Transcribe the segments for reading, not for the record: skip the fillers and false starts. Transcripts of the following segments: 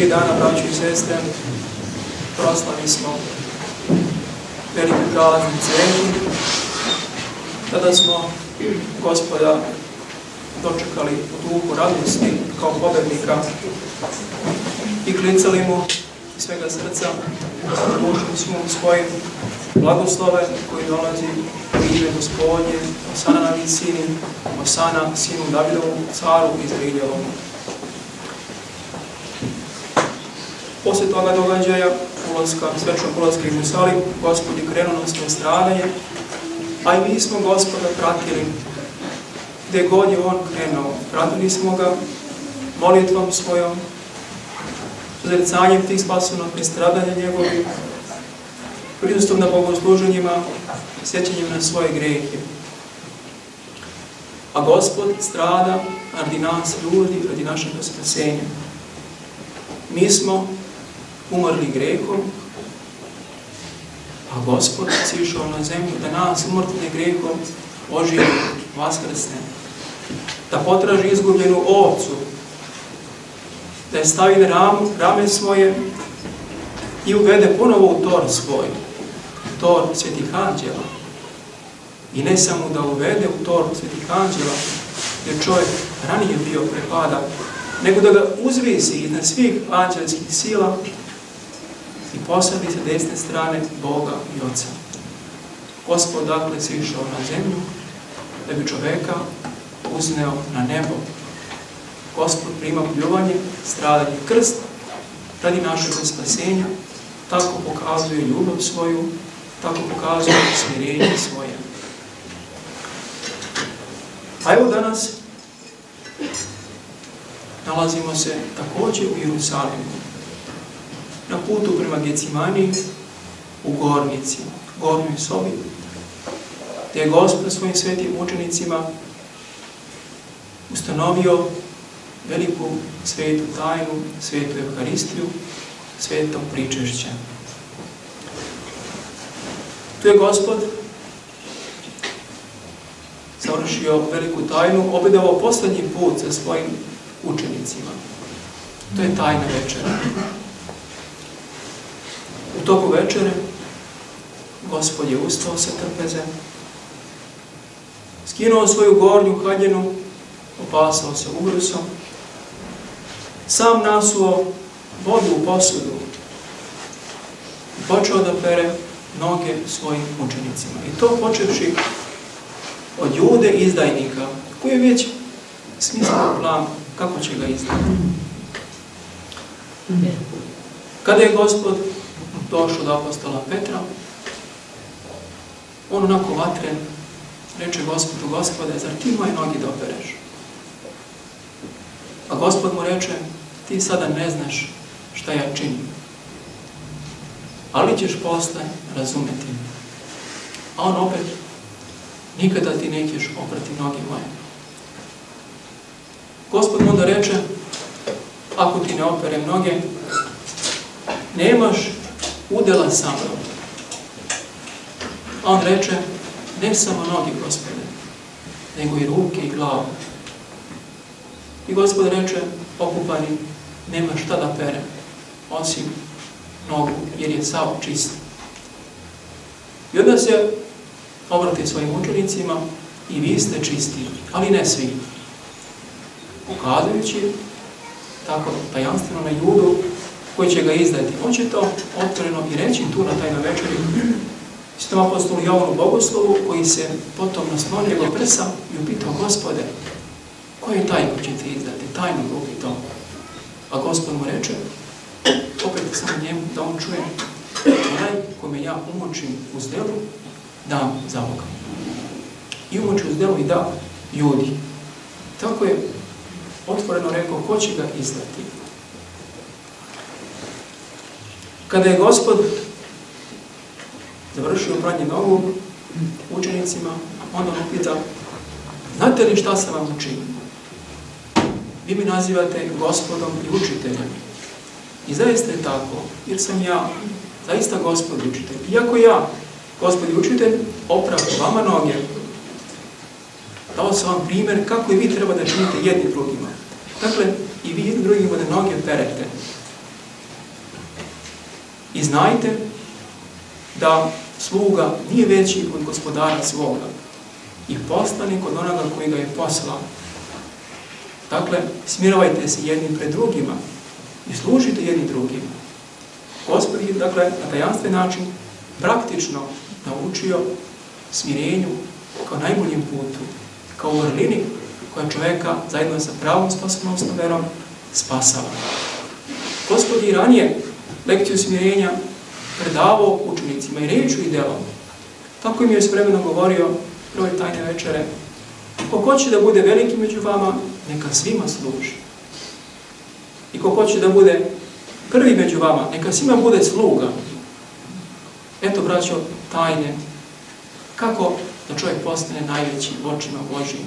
3 dana, braćo i sestre, proslavi smo veliki praznik Crkvi. Tada smo Gospoda dočekali u duhu radosti kao pobednika i klicali mu iz svega srca, učili smo svojim blagosloven koji dolazi u ime Gospodnje, Osana na visini, Osana sinu Davidovu, caru Izraeljevom. Poslije toga događaja, svečnog ulaska u Jerusalim, Gospod je krenuo na svoje stradanje, a i mi smo Gospoda pratili gdje god je on krenuo. Pratili smo ga molitvom svojom, zrcanjem tih spasonosnih stradanja njegovih, prisustvom na bogosluženjima, sjećanjem na svoje grehe. A Gospod strada radi nas ljudi, radi našeg spasenja. Mi smo umrli grehom, a Gospod sišao na zemlju da nas umrtvene grehom oživi, vaskrsne, da potraži izgubljenu ovcu, da je stavi na rame svoje i uvede ponovo u tor svoj, tor svetih anđela. I ne samo da uvede u tor svetih anđela, jer čovjek ranije bio prepadan, nego da ga uzvisi iznad svih anđelskih sila i posadi sa desne strane Boga i Oca. Gospod dakle sišao na zemlju da bi čoveka uzneo na nebo. Gospod prima pljuvanje, stradanje, krst radi našeg spasenja, tako pokazuje ljubav svoju, tako pokazuje smirenje svoje. A evo danas nalazimo se također u Jerusalimu, na putu prema Gecimani, u Gornici, Gornjoj sobi, gdje je Gospod svojim svetim učenicima ustanovio veliku svetu tajnu, svetu Evharistiju, svetom pričešća. Tu je Gospod završio veliku tajnu, obedovao posljednji put sa svojim učenicima. To je tajna večera. U toku večere Gospod je ustao sa trpeze, skinuo svoju gornju haljinu, opasao se ubrusom, sam nasuo vodu u posudu i počeo da pere noge svojim učenicima. I to počevši od Jude izdajnika, koji je već smislio plan kako će ga izdati. Kada je Gospod došao do apostola Petra, on onako vatren reče Gospodu: Gospode, zar ti moje noge da opereš? A Gospod mu reče: ti sada ne znaš šta ja činim, ali ćeš posle razumeti. A on opet: nikada ti nećeš oprati noge moje. Gospod mu onda reče: ako ti ne operem noge, nemaš udjela sa mnom. A on reče: ne samo noge, Gospode, nego i ruke i glavu. I Gospod reče: okupani, nema šta da pere, osim nogu, jer je sav čist. I onda se obrati svojim učenicima: i vi ste čisti, ali ne svi. Ukazujući tako tajanstveno na Judu koji će ga izdati. On će to otvoreno i reći tu na tajnoj večeri Svetom apostolu Jovanu Bogoslovu, koji se potom naslonio njegov prsa i upitao: Gospode, koju tajnu ćete izdati? Tajnu ga upitao. A Gospod mu reče, opet samo njemu da on čuje: onaj kome ja umočim u zdelu, dam za Boga. I umoči u zdelu i da Judi. Tako je otvoreno rekao ko će ga izdati. Kada je Gospod završio pranje nogu učenicima, onda on upita: znate li šta sam vam učinio? Vi mi nazivate Gospodom i učiteljem. I zaista je tako, jer sam ja zaista Gospod i učitelj. Iako ja, Gospod i učitelj, oprao vama noge, dao sam vam primjer kako i vi treba da činite jedni drugima. Dakle, i vi jedni drugima da noge perete. I znajte da sluga nije veći od gospodara svoga i poslanik od onoga koji ga je poslao. Dakle, smiravajte se jednim pred drugima i služite jednim drugima. Gospod je, dakle, na tajanstven način praktično naučio smirenju kao najboljem putu, kao vrlini koja čoveka zajedno sa pravom spasonosnom verom spasava. Gospod je ranije lekciju smirenja predavao učenicima i rečju i delom. Tako im je s vremenom govorio prve tajne večere: ko hoće da bude veliki među vama, neka svima služi. I ko hoće da bude prvi među vama, neka svima bude sluga. Eto, braćo, tajne kako da čovjek postane najveći u očima Božjim.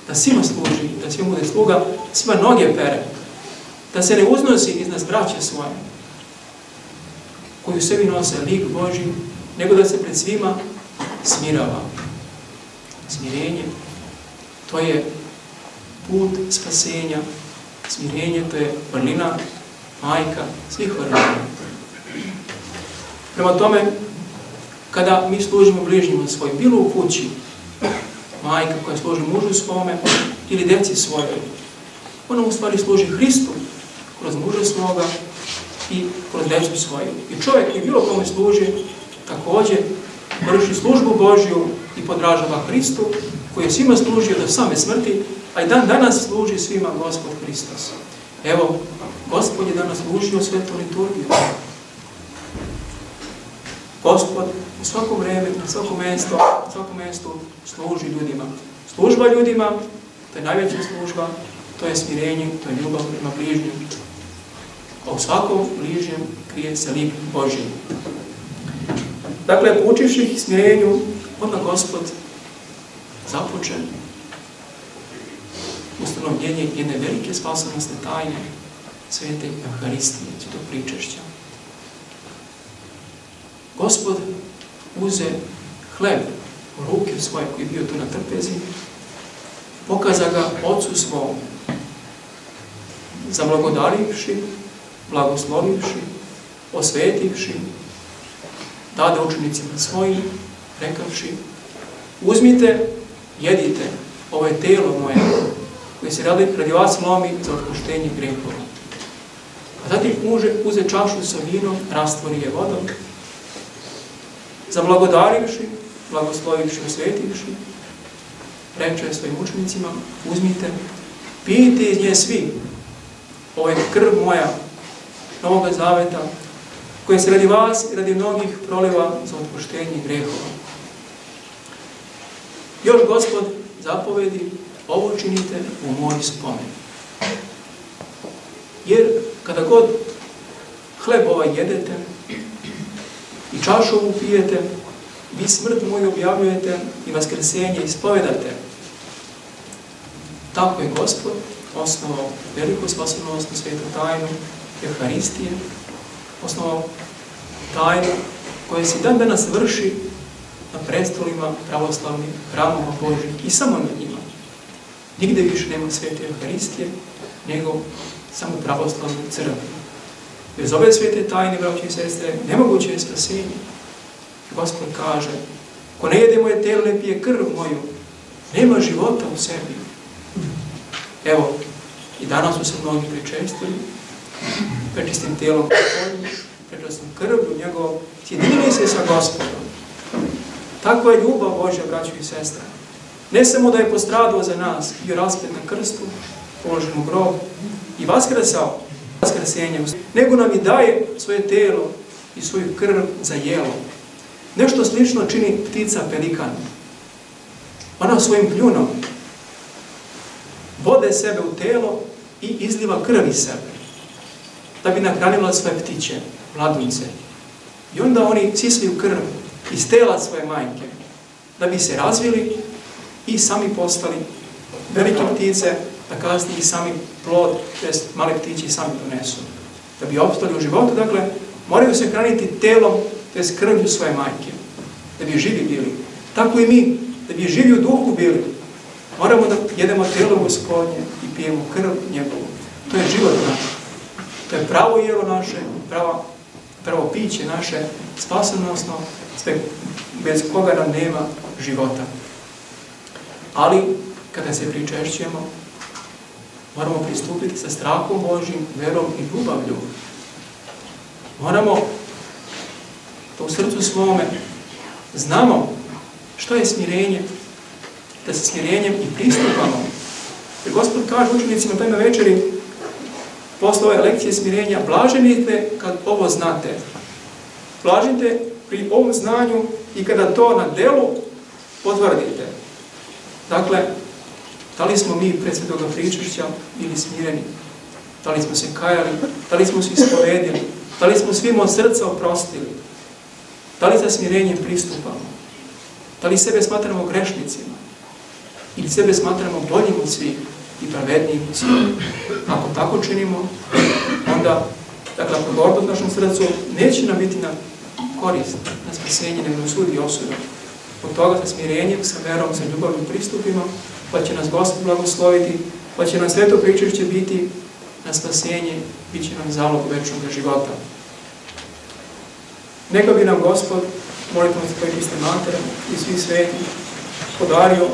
Da svima služi, da svima bude sluga, svima noge pere. Da se ne uznosi iznad braće svoje, koji u sebi nose lik Božji, nego da se pred svima smirava. Smirenje, to je put spasenja. Smirenje, to je vrlina, majka svih vrlina. Prema tome, kada mi služimo bližnjima svojim, bilo u kući, majka koja služi mužu svome ili deci svojoj, ona u stvari služi Hristu kroz muža svoga i kroz decu svoju. I čovjek koji bilo kome služi, također vrši službu Božju i podražava Hristu, koji je svima služio do same smrti, a i dan danas služi svima Gospod Hristos. Evo, Gospod je danas služio svetu liturgiju. Gospod u svako vreme, na svakom mjestu služi ljudima. Služba ljudima, to je najveća služba, to je smirenje, to je ljubav prema bližnjem. A u svakom bližnjem krije se lik Božji. Dakle, poučivši ih smirenju, onda Gospod započe ustanovljenje jedne velike spasonosne tajne, svete Euharistije, svetog pričešća. Gospod uze hleb u ruke svoje koji je bio tu na trpezi, pokaza ga Ocu svom, zablagodarivši, blagoslovivši, osvetivši, dade učenicima svojim, rekavši: uzmite, jedite, ovo je telo moje, koje se radi vas lomi za otpuštenje grehova. A zatim uze čašu sa vinom, rastvori je vodom, zablagodarivši, blagoslovivši, osvetivši, reče svojim učenicima: uzmite, pijte iz nje svi, ovo je krv moja, Novoga zaveta, koje se radi vas i radi mnogih proliva za otpuštenje grehova. Još Gospod zapovedi: ovo činite u moj spomen. Jer kada god hleb ovaj jedete i čašu ovu pijete, vi smrt moju objavljujete i vaskrsenje ispovedate. Tako je Gospod osnovao veliku spasonosnu svetu tajnu Euharistije, osnovao tajnu koja se dan danas vrši na prestolima pravoslavnih hramova Božjih i samo na njima. Nigde više nema svete Euharistije, nego samo pravoslavnu crkvu. Bez ove svete tajne, braći i sestre, nemoguće je spasenje. Gospod kaže: ko ne jede moje telo, ne pije krv moju, nema života u sebi. Evo, i danas su se mnogi pričestili, prečistim telom Gospodnjim, prečistim krvlju njegovom, sjedinili se sa Gospodom. Takva je ljubav Božja, braći i sestre. Ne samo da je postradao za nas, bio raspet na krstu, položen u grob i vaskrsao vaskrsenjem, nego nam i daje svoje telo i svoju krv za jelo. Nešto slično čini ptica pelikan. Ona svojim pljunom vode sebe u telo i izliva krv iz sebe, da bi nahranila svoje ptiće, mladunce. I onda oni sisaju krv iz tela svoje majke, da bi se razvili i sami postali velike ptice, da kasnije i sami plod, tj. mali ptići sami donesu. Da bi opstali u životu, dakle, moraju se hraniti telom, tj. krvlju svoje majke, da bi živi bili. Tako i mi, da bi živi u duhu bili, moramo da jedemo telo Gospodnje i pijemo krv njegovu. To je život naš. To je pravo jelo naše, prava prvo piće naše spasonosno, bez koga nam nema života. Ali, kada se pričešćujemo, moramo pristupiti sa strahom Božjim, verom i ljubavlju. Moramo da u srcu svome znamo što je smirenje, da se smirenjem i pristupamo. Jer Gospod kaže učenicima toj večeri, posle ove lekcije smirenja, blaženi ste kad ovo znate. Blažite pri ovom znanju i kada to na delu potvrdite. Dakle, da li smo mi pred svetoga pričešća ili smireni? Da li smo se kajali? Da li smo se ispovedili? Da li smo svim od srca oprostili? Da li za smirenjem pristupamo? Da li sebe smatramo grešnicima? Ili sebe smatramo boljim od svih i pravednijim od svih? Ako tako činimo, onda, dakle, ako borba u našem srcu neće nam biti na korist, na spasenje, nego na sud i osudu. Od toga sa smirenjem, sa verom, sa ljubavnim pristupima, pa će nas Gospod blagosloviti, pa će nam sveto pričešće biti na spasenje, bit će nam zalog večnog života. Neka bi nam Gospod, molitvom za koje Hriste Matere i svi sveti, podario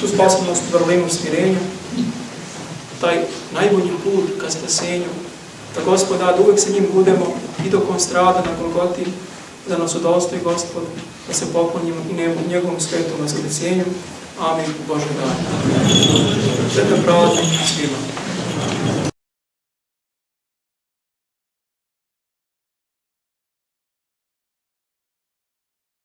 tu sposobnost u vrlinu smirenja, taj najbolji put ka spasenju, da Gospod da uvek sa njim budemo i dok on strada na Golgoti, da nas udostoji Gospod, da se poklonimo i njegovom svetom vaskresenju. Amin. Bože daj. Sretan praznik svima.